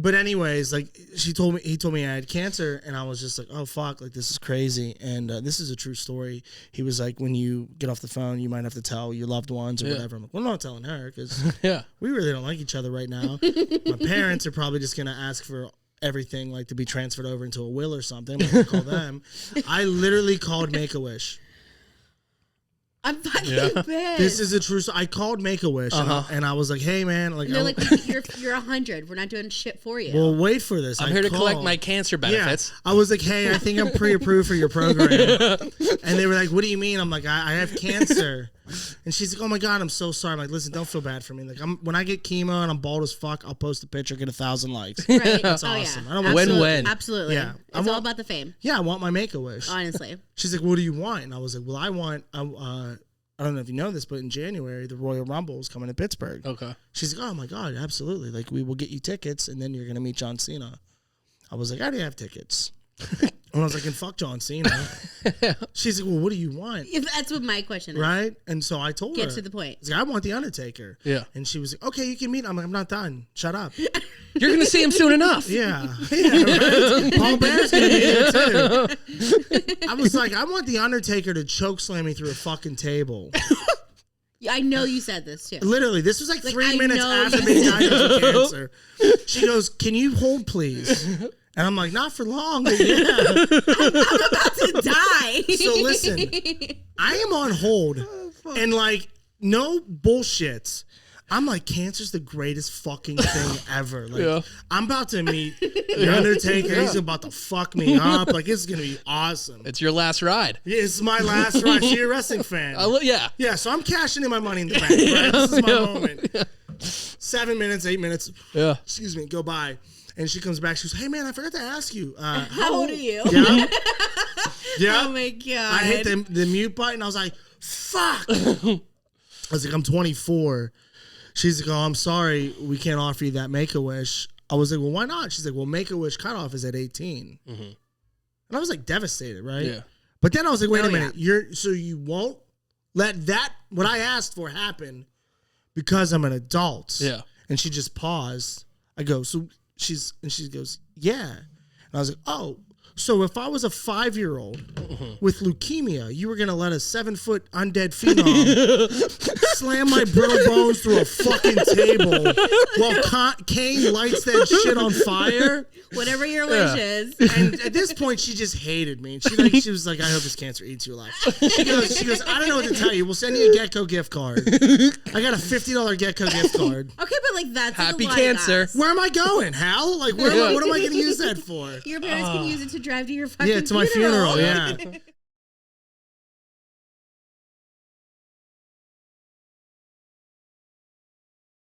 But anyways, like he told me I had cancer, and I was just like, oh fuck, like this is crazy. And this is a true story. He was like, when you get off the phone, you might have to tell your loved ones or whatever. I'm like, well, I'm not telling her because we really don't like each other right now. My parents are probably just gonna ask for everything like to be transferred over into a will or something. I'm gonna call them. I literally called Make-A-Wish. I'm fucking pissed. This is a true story. I called Make-A-Wish and I was like, hey man, like, and they're like, you're 100. We're not doing shit for you. Well, wait for this. I'm here to collect my cancer benefits. Yeah. I was like, hey, I think I'm pre-approved for your program. And they were like, what do you mean? I'm like, I have cancer. And she's like, oh my God, I'm so sorry. I'm like, listen, don't feel bad for me. Like, when I get chemo and I'm bald as fuck, I'll post a picture, get 1,000 likes. Right. That's awesome. Yeah. I don't want Win-win. Absolutely. Yeah. It's all about the fame. Yeah, I want my Make-A-Wish. Honestly. She's like, what do you want? And I was like, well, I want, I don't know if you know this, but in January, the Royal Rumble is coming to Pittsburgh. Okay. She's like, oh my God, absolutely. Like, we will get you tickets, and then you're going to meet John Cena. I was like, I already have tickets. And I was like, and fuck John Cena. She's like, well, what do you want? If that's what my question is. Right? And so I told her. Get to the point. I was like, I want The Undertaker. Yeah. And she was like, okay, you can meet him. I'm like, I'm not done. Shut up. You're going to see him soon enough. Yeah. Right? Paul Bear's going to be there too. I was like, I want The Undertaker to choke slam me through a fucking table. I know you said this too. Literally, this was like 3 minutes after being diagnosed with cancer. She goes, can you hold, please? And I'm like, not for long, but yeah. I'm about to die. So listen, I am on hold, and like, no bullshit. I'm like, cancer's the greatest fucking thing ever. Like, I'm about to meet The Undertaker. He's about to fuck me up. Like, it's going to be awesome. It's your last ride. Yeah, it's my last ride. She's a wrestling fan. Yeah. Yeah, so I'm cashing in my money in the bank. Right? This is my moment. 7 minutes, 8 minutes. Yeah. Excuse me, go by. And she comes back. She goes, hey, man, I forgot to ask you. How old are you? Yeah. Yeah. Oh, my God. I hit the mute button. I was like, fuck. I was like, I'm 24. She's like, oh, I'm sorry. We can't offer you that Make-A-Wish. I was like, well, why not? She's like, well, Make-A-Wish cutoff is at 18. Mm-hmm. And I was like devastated, right? Yeah. But then I was like, wait a minute. So you won't let that, what I asked for, happen because I'm an adult. Yeah. And she just paused. I go, she goes, yeah. And I was like, oh, so if I was a 5-year-old with leukemia, you were going to let a 7-foot undead phenom slam my brittle bones through a fucking table while Kane lights that shit on fire? Whatever your wish is. And at this point, she just hated me. And she was like, I hope this cancer eats you alive. She goes, I don't know what to tell you. We'll send you a Getco gift card. I got a $50 Getco gift card. Okay, but like that's Happy like a lot cancer. of gas. Where am I going, Hal? Like, what am I going to use that for? Your parents can use it to drive to your fucking to my funeral, yeah.